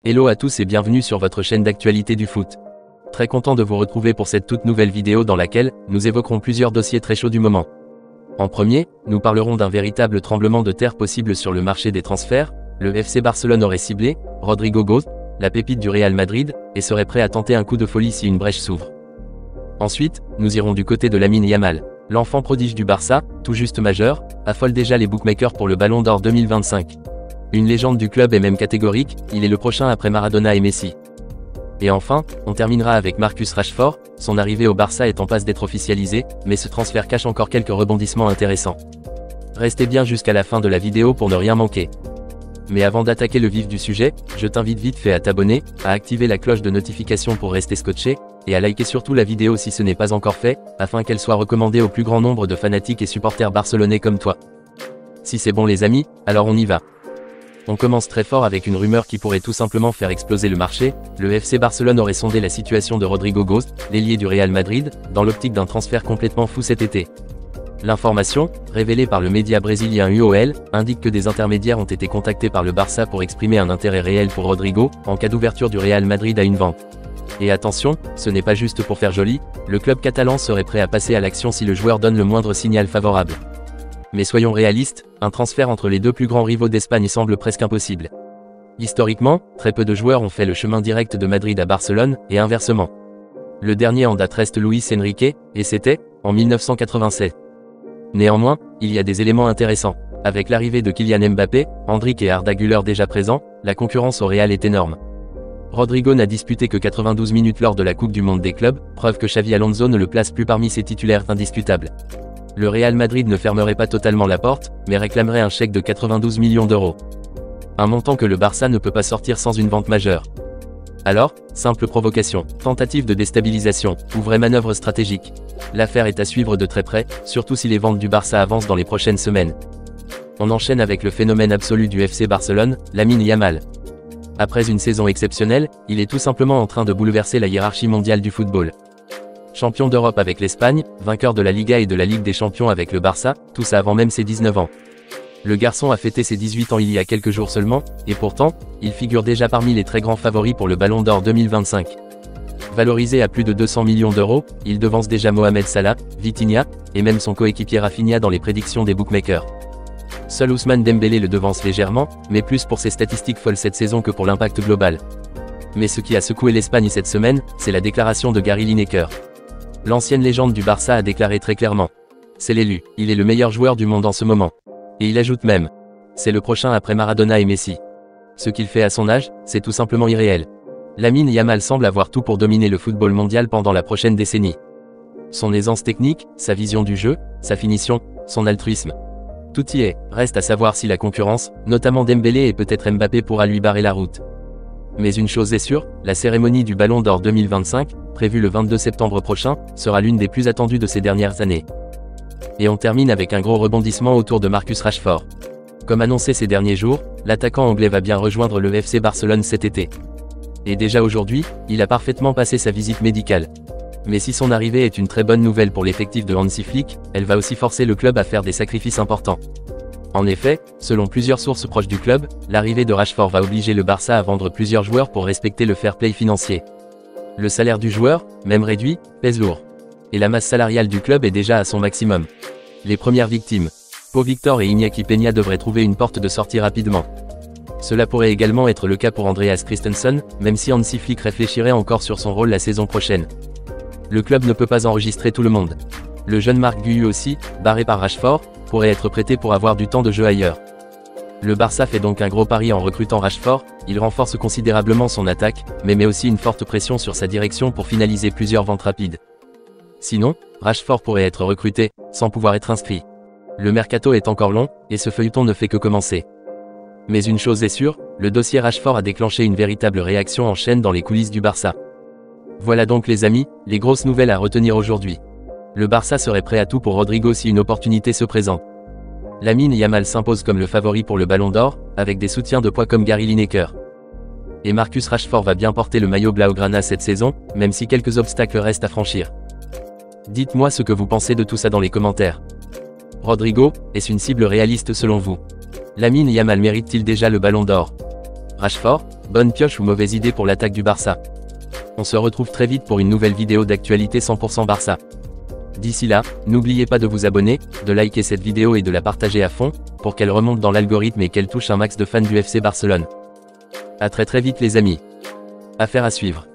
Hello à tous et bienvenue sur votre chaîne d'actualité du foot. Très content de vous retrouver pour cette toute nouvelle vidéo dans laquelle nous évoquerons plusieurs dossiers très chauds du moment. En premier, nous parlerons d'un véritable tremblement de terre possible sur le marché des transferts. Le FC Barcelone aurait ciblé Rodrygo Góes, la pépite du Real Madrid, et serait prêt à tenter un coup de folie si une brèche s'ouvre. Ensuite, nous irons du côté de Lamine Yamal. L'enfant prodige du Barça, tout juste majeur, affole déjà les bookmakers pour le Ballon d'Or 2025. Une légende du club est même catégorique, il est le prochain après Maradona et Messi. Et enfin, on terminera avec Marcus Rashford, son arrivée au Barça est en passe d'être officialisée, mais ce transfert cache encore quelques rebondissements intéressants. Restez bien jusqu'à la fin de la vidéo pour ne rien manquer. Mais avant d'attaquer le vif du sujet, je t'invite vite fait à t'abonner, à activer la cloche de notification pour rester scotché, et à liker surtout la vidéo si ce n'est pas encore fait, afin qu'elle soit recommandée au plus grand nombre de fanatiques et supporters barcelonais comme toi. Si c'est bon les amis, alors on y va. On commence très fort avec une rumeur qui pourrait tout simplement faire exploser le marché. Le FC Barcelone aurait sondé la situation de Rodrygo Góes, l'ailier du Real Madrid, dans l'optique d'un transfert complètement fou cet été. L'information, révélée par le média brésilien UOL, indique que des intermédiaires ont été contactés par le Barça pour exprimer un intérêt réel pour Rodrygo, en cas d'ouverture du Real Madrid à une vente. Et attention, ce n'est pas juste pour faire joli, le club catalan serait prêt à passer à l'action si le joueur donne le moindre signal favorable. Mais soyons réalistes, un transfert entre les deux plus grands rivaux d'Espagne semble presque impossible. Historiquement, très peu de joueurs ont fait le chemin direct de Madrid à Barcelone, et inversement. Le dernier en date reste Luis Enrique, et c'était, en 1987. Néanmoins, il y a des éléments intéressants. Avec l'arrivée de Kylian Mbappé, Endrick et Arda Güler déjà présents, la concurrence au Real est énorme. Rodrygo n'a disputé que 92 minutes lors de la Coupe du Monde des clubs, preuve que Xavi Alonso ne le place plus parmi ses titulaires indiscutables. Le Real Madrid ne fermerait pas totalement la porte, mais réclamerait un chèque de 92 millions d'euros. Un montant que le Barça ne peut pas sortir sans une vente majeure. Alors, simple provocation, tentative de déstabilisation, ou vraie manœuvre stratégique. L'affaire est à suivre de très près, surtout si les ventes du Barça avancent dans les prochaines semaines. On enchaîne avec le phénomène absolu du FC Barcelone, Lamine Yamal. Après une saison exceptionnelle, il est tout simplement en train de bouleverser la hiérarchie mondiale du football. Champion d'Europe avec l'Espagne, vainqueur de la Liga et de la Ligue des Champions avec le Barça, tout ça avant même ses 19 ans. Le garçon a fêté ses 18 ans il y a quelques jours seulement, et pourtant, il figure déjà parmi les très grands favoris pour le Ballon d'Or 2025. Valorisé à plus de 200 millions d'euros, il devance déjà Mohamed Salah, Vitinha, et même son coéquipier Rafinha dans les prédictions des bookmakers. Seul Ousmane Dembélé le devance légèrement, mais plus pour ses statistiques folles cette saison que pour l'impact global. Mais ce qui a secoué l'Espagne cette semaine, c'est la déclaration de Gary Lineker. L'ancienne légende du Barça a déclaré très clairement. C'est l'élu, il est le meilleur joueur du monde en ce moment. Et il ajoute même. C'est le prochain après Maradona et Messi. Ce qu'il fait à son âge, c'est tout simplement irréel. Lamine Yamal semble avoir tout pour dominer le football mondial pendant la prochaine décennie. Son aisance technique, sa vision du jeu, sa finition, son altruisme. Tout y est, reste à savoir si la concurrence, notamment Dembélé et peut-être Mbappé pourra lui barrer la route. Mais une chose est sûre, la cérémonie du Ballon d'Or 2025, prévue le 22 septembre prochain, sera l'une des plus attendues de ces dernières années. Et on termine avec un gros rebondissement autour de Marcus Rashford. Comme annoncé ces derniers jours, l'attaquant anglais va bien rejoindre le FC Barcelone cet été. Et déjà aujourd'hui, il a parfaitement passé sa visite médicale. Mais si son arrivée est une très bonne nouvelle pour l'effectif de Hansi Flick, elle va aussi forcer le club à faire des sacrifices importants. En effet, selon plusieurs sources proches du club, l'arrivée de Rashford va obliger le Barça à vendre plusieurs joueurs pour respecter le fair play financier. Le salaire du joueur, même réduit, pèse lourd. Et la masse salariale du club est déjà à son maximum. Les premières victimes, Pau Victor et Iñaki Peña devraient trouver une porte de sortie rapidement. Cela pourrait également être le cas pour Andreas Christensen, même si Hansi Flick réfléchirait encore sur son rôle la saison prochaine. Le club ne peut pas enregistrer tout le monde. Le jeune Marc Guiu aussi, barré par Rashford, pourrait être prêté pour avoir du temps de jeu ailleurs. Le Barça fait donc un gros pari en recrutant Rashford, il renforce considérablement son attaque, mais met aussi une forte pression sur sa direction pour finaliser plusieurs ventes rapides. Sinon, Rashford pourrait être recruté, sans pouvoir être inscrit. Le mercato est encore long, et ce feuilleton ne fait que commencer. Mais une chose est sûre, le dossier Rashford a déclenché une véritable réaction en chaîne dans les coulisses du Barça. Voilà donc les amis, les grosses nouvelles à retenir aujourd'hui. Le Barça serait prêt à tout pour Rodrygo si une opportunité se présente. Lamine Yamal s'impose comme le favori pour le Ballon d'Or, avec des soutiens de poids comme Gary Lineker. Et Marcus Rashford va bien porter le maillot blaugrana cette saison, même si quelques obstacles restent à franchir. Dites-moi ce que vous pensez de tout ça dans les commentaires. Rodrygo, est-ce une cible réaliste selon vous? Lamine Yamal mérite-t-il déjà le Ballon d'Or? Rashford, Bonne pioche ou mauvaise idée pour l'attaque du Barça? On se retrouve très vite pour une nouvelle vidéo d'actualité 100% Barça. D'ici là, n'oubliez pas de vous abonner, de liker cette vidéo et de la partager à fond, pour qu'elle remonte dans l'algorithme et qu'elle touche un max de fans du FC Barcelone. À très vite les amis. Affaire à suivre.